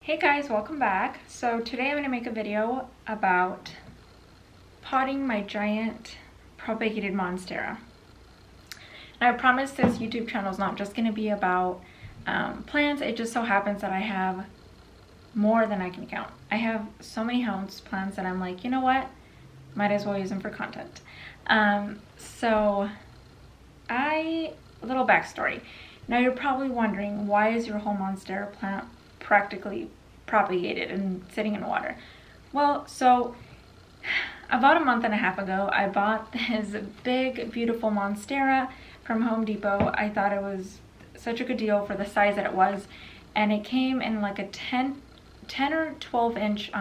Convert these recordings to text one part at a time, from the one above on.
Hey guys, welcome back. So today I'm going to make a video about potting my giant propagated Monstera. Now I promise this YouTube channel is not just going to be about plants. It just so happens that I have more than I can count. I have so many house plants that I'm like, you know what? Might as well use them for content. A little backstory. Now you're probably wondering, why is your whole Monstera plant practically propagated and sitting in water? Well, so about a month and a half ago, I bought this big, beautiful Monstera from Home Depot. I thought it was such a good deal for the size that it was, and it came in like a 10 or 12 inch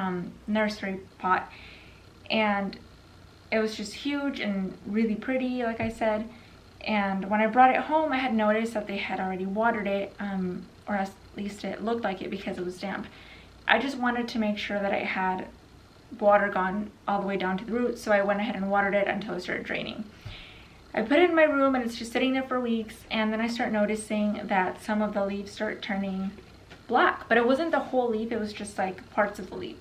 nursery pot, and it was just huge and really pretty, like I said. And when I brought it home, I had noticed that they had already watered it, or at least it looked like it because it was damp. I just wanted to make sure that it had water gone all the way down to the roots, so I went ahead and watered it until it started draining. I put it in my room and it's just sitting there for weeks, and then I start noticing that some of the leaves start turning black, but it wasn't the whole leaf, it was just like parts of the leaf.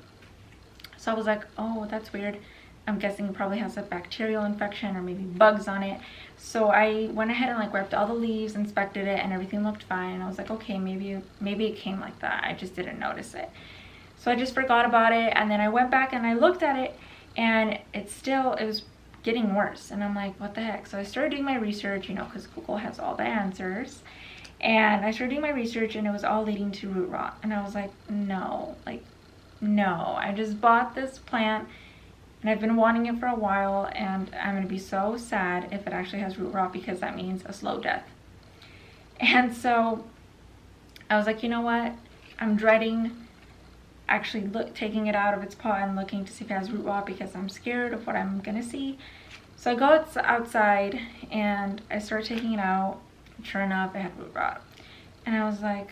So I was like, oh, that's weird. I'm guessing it probably has a bacterial infection or maybe bugs on it. So I went ahead and like wiped all the leaves, inspected it, and everything looked fine. And I was like, okay, maybe it came like that. I just didn't notice it. So I just forgot about it, and then I went back and I looked at it, and it was getting worse. And I'm like, what the heck? So I started doing my research, you know, because Google has all the answers. And I started doing my research, and it was all leading to root rot. And I was like, no, I just bought this plant and I've been wanting it for a while, and I'm going to be so sad if it actually has root rot, because that means a slow death. And so I was like, you know what? I'm dreading actually taking it out of its pot and looking to see if it has root rot, because I'm scared of what I'm going to see. So I go outside and I start taking it out. Sure enough, it had root rot. And I was like,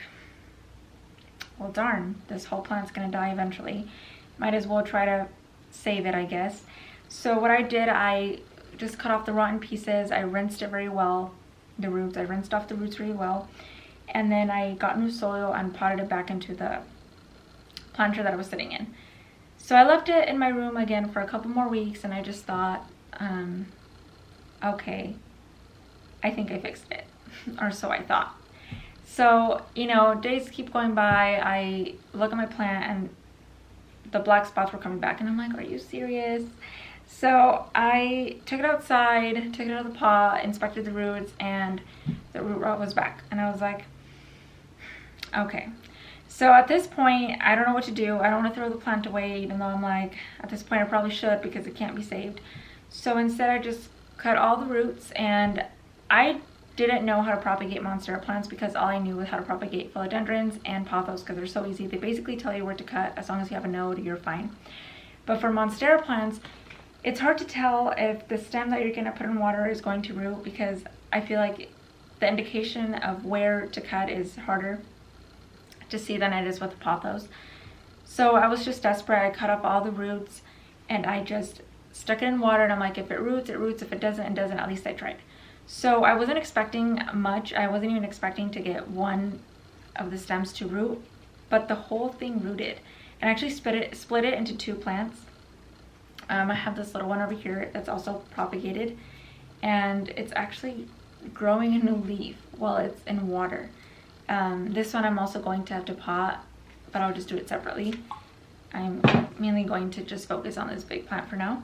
well, darn, this whole plant's going to die eventually. Might as well try to save it, I guess. So what I did, I just cut off the rotten pieces. I rinsed it very well, the roots. I rinsed off the roots really well. And then I got new soil and potted it back into the planter that I was sitting in. So I left it in my room again for a couple more weeks, and I just thought, okay, I think I fixed it. Or so I thought. So, you know, days keep going by. I look at my plant and the black spots were coming back, and I'm like, are you serious? So I took it outside, took it out of the pot, inspected the roots, and the root rot was back. And I was like, okay. So at this point, I don't know what to do. I don't want to throw the plant away, even though I'm like, at this point I probably should, because it can't be saved. So instead I just cut all the roots, and I didn't know how to propagate Monstera plants, because all I knew was how to propagate philodendrons and pothos, because they're so easy. They basically tell you where to cut. As long as you have a node, you're fine. But for Monstera plants, it's hard to tell if the stem that you're going to put in water is going to root, because I feel like the indication of where to cut is harder to see than it is with the pothos. So I was just desperate. I cut up all the roots and I just stuck it in water, and I'm like, if it roots, it roots. If it doesn't, it doesn't. At least I tried. So I wasn't expecting much. I wasn't even expecting to get one of the stems to root, but the whole thing rooted. And I actually split it into two plants. I have this little one over here that's also propagated, and it's actually growing a new leaf while it's in water. This one I'm also going to have to pot, but I'll just do it separately. I'm mainly going to just focus on this big plant for now.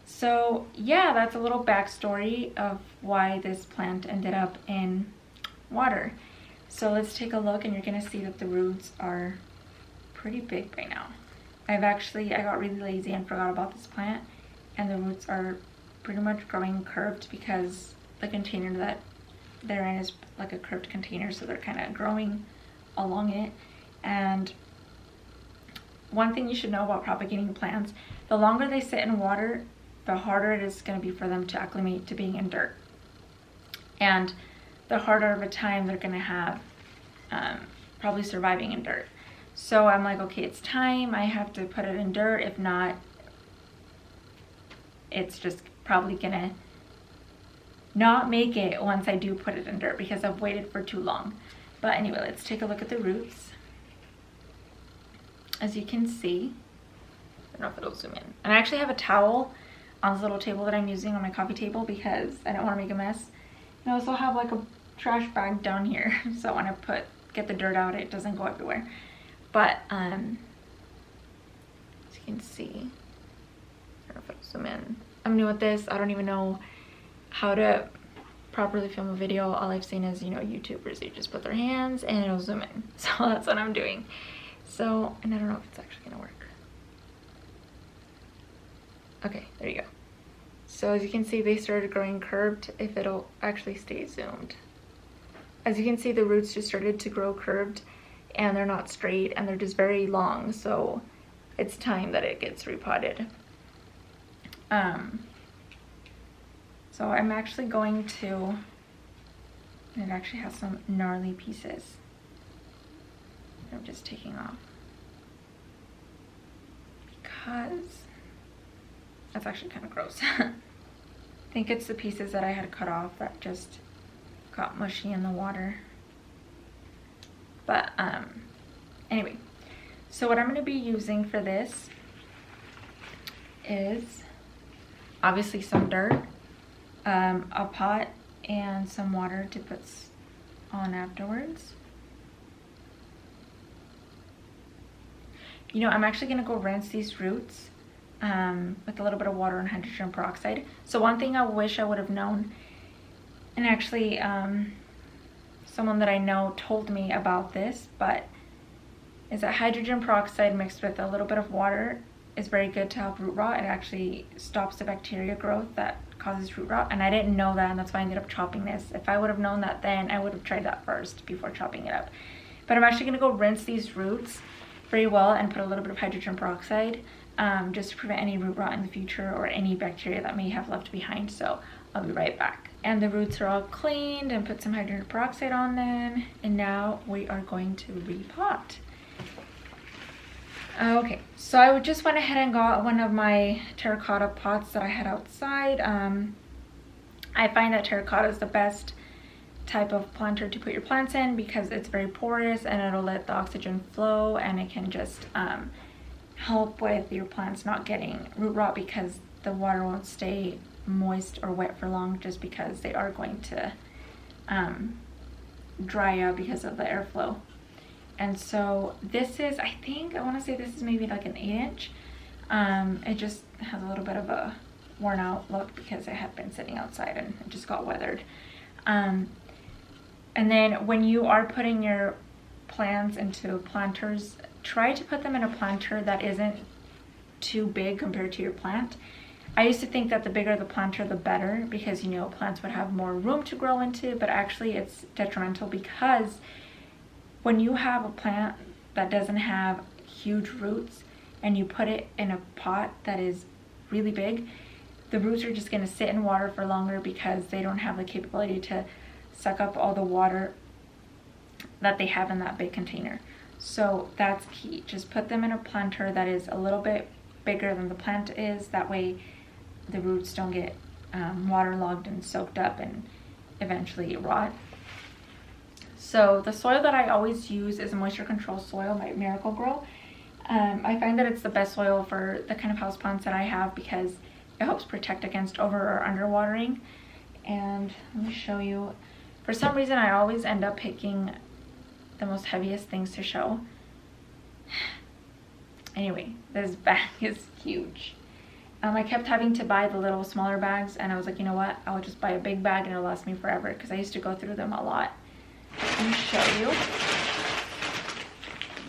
So yeah, that's a little backstory of why this plant ended up in water. So let's take a look, and you're gonna see that the roots are pretty big by now. I got really lazy and forgot about this plant, and the roots are pretty much growing curved, because the container that they're in is like a curved container, so they're kind of growing along it. And one thing you should know about propagating plants, the longer they sit in water, the harder it is going to be for them to acclimate to being in dirt, and the harder of a time they're going to have probably surviving in dirt. So I'm like, okay, it's time. I have to put it in dirt. If not, it's just probably going to not make it once I do put it in dirt, because I've waited for too long. But anyway, let's take a look at the roots. as you can see, I don't know if it'll zoom in. And I actually have a towel on this little table that I'm using on my coffee table because I don't want to make a mess. And I also have like a trash bag down here, so when I get the dirt out, it doesn't go everywhere. But as you can see, I don't know if it'll zoom in. I'm new at this. I don't even know how to properly film a video. All I've seen is, you know, YouTubers, they just put their hands and it'll zoom in. So that's what I'm doing. So, and I don't know if it's actually gonna work. Okay, there you go. So as you can see, they started growing curved, if it'll actually stay zoomed. As you can see, the roots just started to grow curved and they're not straight and they're just very long. So it's time that it gets repotted. So I'm actually going to, and it actually has some gnarly pieces I'm just taking off because that's actually kind of gross. I think it's the pieces that I had cut off that just got mushy in the water. But anyway, so what I'm going to be using for this is obviously some dirt, a pot, and some water to put on afterwards. You know, I'm actually going to go rinse these roots with a little bit of water and hydrogen peroxide. So one thing I wish I would have known, and actually someone that I know told me about this, but is that hydrogen peroxide mixed with a little bit of water is very good to help root rot. It actually stops the bacteria growth that causes root rot, and I didn't know that, and that's why I ended up chopping this. If I would have known that then, I would have tried that first before chopping it up. But I'm actually going to go rinse these roots very well and put a little bit of hydrogen peroxide just to prevent any root rot in the future or any bacteria that may have left behind. So I'll be right back. And the roots are all cleaned and put some hydrogen peroxide on them, and now we are going to repot. Okay, so I just went ahead and got one of my terracotta pots that I had outside. I find that terracotta is the best type of planter to put your plants in because it's very porous and it'll let the oxygen flow, and it can just help with your plants not getting root rot because the water won't stay moist or wet for long, just because they are going to dry out because of the airflow. And so this is, I think, I want to say this is maybe like an 8-inch. It just has a little bit of a worn out look because it had been sitting outside and it just got weathered. And then when you are putting your plants into planters, try to put them in a planter that isn't too big compared to your plant. I used to think that the bigger the planter, the better, because, you know, plants would have more room to grow into, but actually it's detrimental because when you have a plant that doesn't have huge roots and you put it in a pot that is really big, the roots are just going to sit in water for longer because they don't have the capability to suck up all the water that they have in that big container. So that's key. Just put them in a planter that is a little bit bigger than the plant is. That way the roots don't get waterlogged and soaked up and eventually rot. So the soil that I always use is a moisture control soil by Miracle Grow. I find that it's the best soil for the kind of houseplants that I have because it helps protect against over or underwatering. And let me show you. For some reason, I always end up picking the most heaviest things to show. Anyway, this bag is huge. I kept having to buy the little smaller bags, and I was like, you know what? I'll just buy a big bag and it'll last me forever because I used to go through them a lot. Let me show you.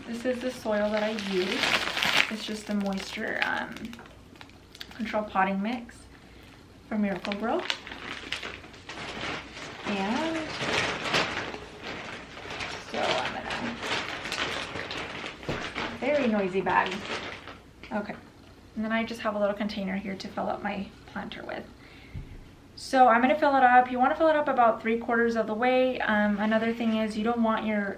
This is the soil that I use. It's just a moisture control potting mix from Miracle Grow. And so I'm gonna, very noisy bag. Okay, and then I just have a little container here to fill up my planter with. So I'm going to fill it up. You want to fill it up about 3/4 of the way. Another thing is you don't want your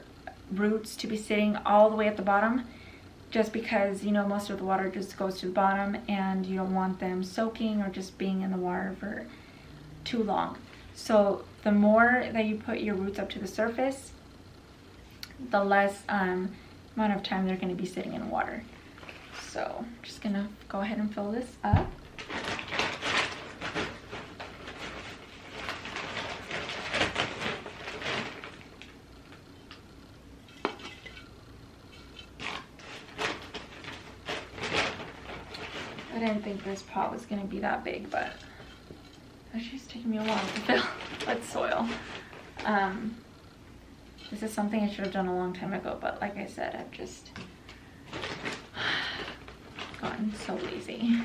roots to be sitting all the way at the bottom, just because, you know, most of the water just goes to the bottom and you don't want them soaking or just being in the water for too long. So the more that you put your roots up to the surface, the less amount of time they're going to be sitting in water. So I'm just going to go ahead and fill this up. I didn't think this pot was going to be that big, but it's just taking me a while to fill with soil. This is something I should have done a long time ago, but like I said, I've just gotten so lazy.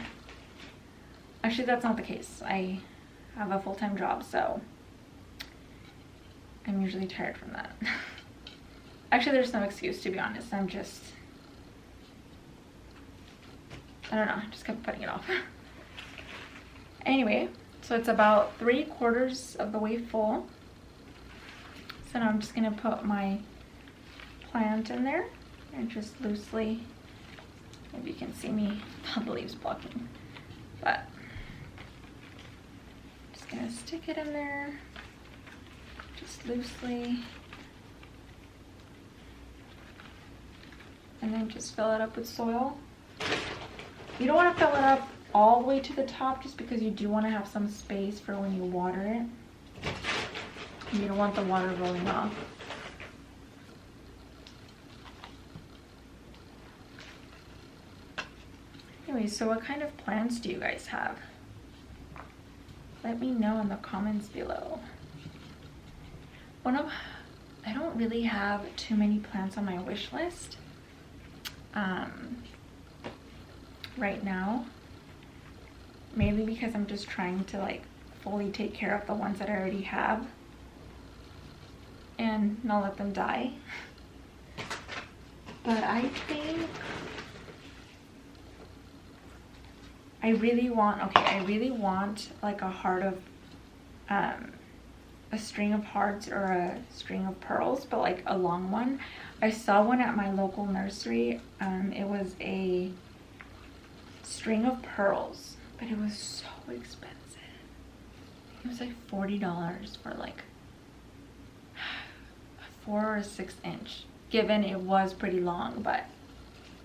Actually, that's not the case. I have a full-time job, so I'm usually tired from that. Actually, there's no excuse, to be honest. I'm just, I don't know, I just kept putting it off. Anyway, so it's about 3/4 of the way full. So now I'm just gonna put my plant in there and just loosely, maybe you can see me, the leaves blocking, but just gonna stick it in there, just loosely, and then just fill it up with soil. You don't want to fill it up all the way to the top just because you do want to have some space for when you water it. You don't want the water rolling off. Anyway, so what kind of plants do you guys have? Let me know in the comments below. I don't really have too many plants on my wish list right now. Mainly because I'm just trying to like fully take care of the ones that I already have and not let them die. But I think I really want like a heart of a string of hearts or a string of pearls, but like a long one. I saw one at my local nursery. It was a string of pearls, but it was so expensive. It was like $40 for like a 4 or 6 inch, given it was pretty long, but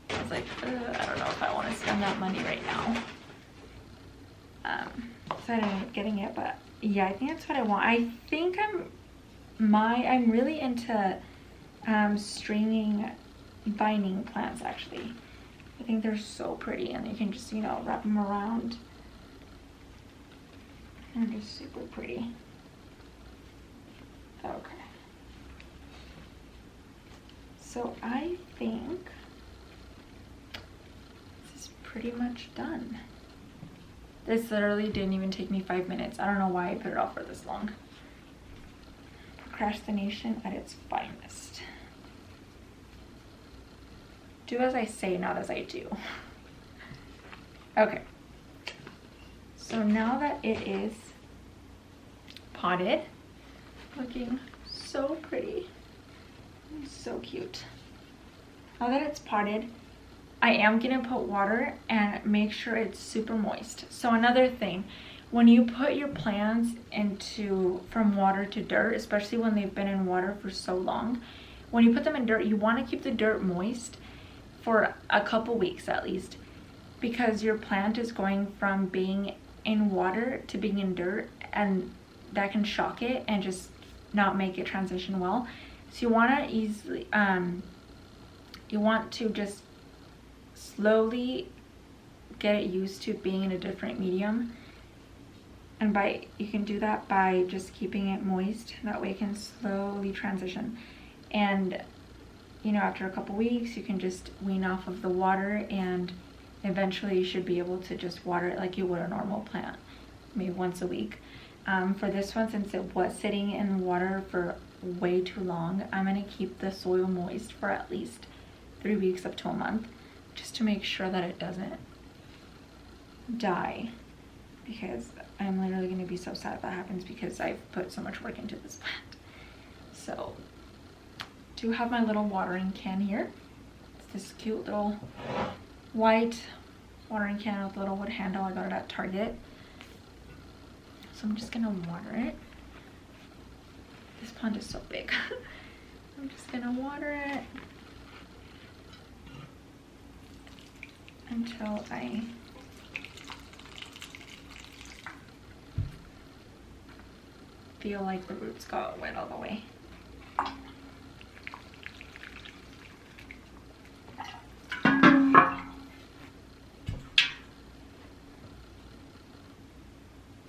I was like, I don't know if I want to spend that money right now. So I ended up getting it, but yeah, I think that's what I want. I think I'm really into stringing binding plants, actually. I think they're so pretty, and you can just, you know, wrap them around. They're just super pretty. Okay. So I think this is pretty much done. This literally didn't even take me 5 minutes. I don't know why I put it off for this long. Procrastination at its finest. Do as I say, not as I do. Okay. So now that it is potted, looking so pretty, so cute. Now that it's potted, I am gonna put water and make sure it's super moist. So another thing, when you put your plants from water to dirt, especially when they've been in water for so long, when you put them in dirt, you want to keep the dirt moist for a couple weeks at least, because your plant is going from being in water to being in dirt, and that can shock it and just not make it transition well. So you want to just slowly get it used to being in a different medium, and you can do that by just keeping it moist. That way it can slowly transition, and you know, after a couple weeks you can just wean off of the water, and eventually you should be able to just water it like you would a normal plant, maybe once a week. For this one, since it was sitting in water for way too long, I'm going to keep the soil moist for at least 3 weeks up to a month, just to make sure that it doesn't die, because I'm literally going to be so sad if that happens, because I've put so much work into this plant. So do have my little watering can here. It's this cute little white watering can with a little wood handle. I got it at Target. So I'm just gonna water it. This pond is so big. I'm just gonna water it. until I feel like the roots got wet all the way.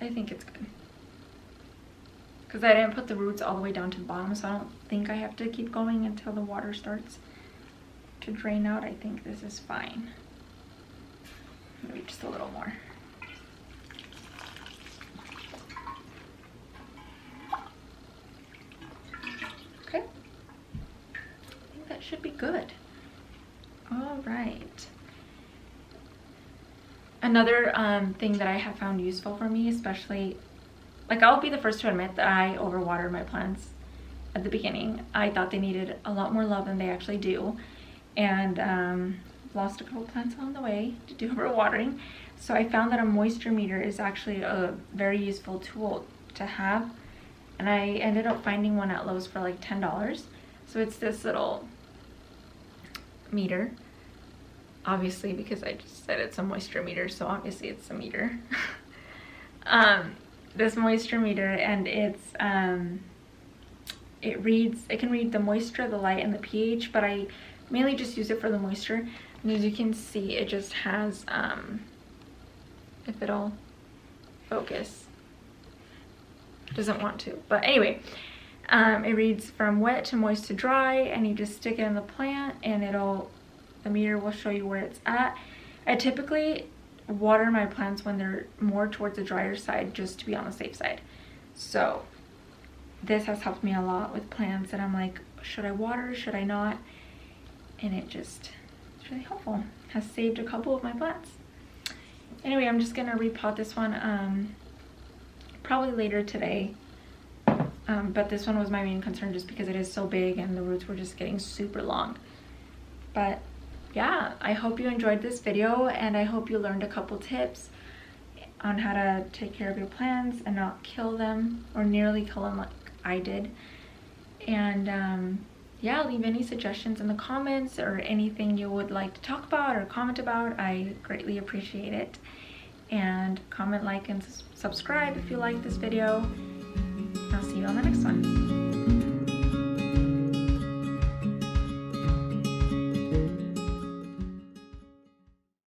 I think it's good. Because I didn't put the roots all the way down to the bottom, so I don't think I have to keep going until the water starts to drain out. I think this is fine. Maybe just a little more. Okay. I think that should be good. All right. Another thing that I have found useful for me, especially, like, I'll be the first to admit that I overwatered my plants at the beginning. I thought they needed a lot more love than they actually do, and lost a couple plants along the way to do overwatering. So I found that a moisture meter is actually a very useful tool to have, and I ended up finding one at Lowe's for like $10. So it's this little meter. Obviously, because I just said it's a moisture meter, so obviously it's a meter. This moisture meter, and it can read the moisture, the light, and the pH, but I mainly just use it for the moisture. And as you can see, it just has, if it'll focus, doesn't want to, but anyway, it reads from wet to moist to dry, and you just stick it in the plant, and the meter will show you where it's at. I typically water my plants when they're more towards the drier side, just to be on the safe side. So this has helped me a lot with plants, and I'm like, should I water, should I not? And it's really helpful. Has saved a couple of my plants. Anyway, I'm just gonna repot this one probably later today. But this one was my main concern just because it is so big and the roots were just getting super long. But yeah, I hope you enjoyed this video, and I hope you learned a couple tips on how to take care of your plants and not kill them, or nearly kill them like I did. And yeah, leave any suggestions in the comments or anything you would like to talk about or comment about. I greatly appreciate it. And comment, like, and subscribe if you like this video. I'll see you on the next one.